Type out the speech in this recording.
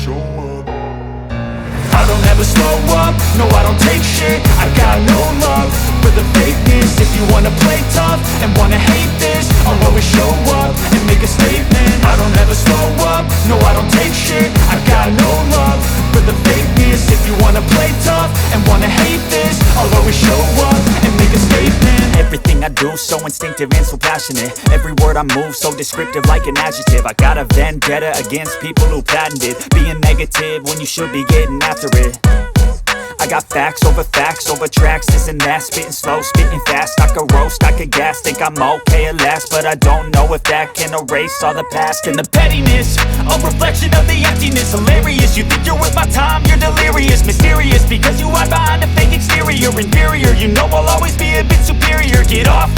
show up. I don't ever slow up, no I don't take shit. I got no love for the fakeness. If you wanna play tough and wanna hate this, I'll always show up and make a statement. I don't ever slow up, no I don't take shit. I got no love for the fakeness. If you wanna play tough and wanna hate this, I'll always show up and make a statement. Everything I do so instinctive and so passionate. Every word I move so descriptive like an adjective. I got a vendetta against people who patented being negative when you should be getting after it. I got facts over tracks, this and that. Spitting slow, spitting fast. I could roast, I could gas. Think I'm okay at last, but I don't know if that can erase all the past. And the pettiness, a reflection of the emptiness. Hilarious, you think you're worth my time, you're delirious. Mysterious, because you hide behind a fake exterior. Inferior, you know I'll always be a bit superior. Get off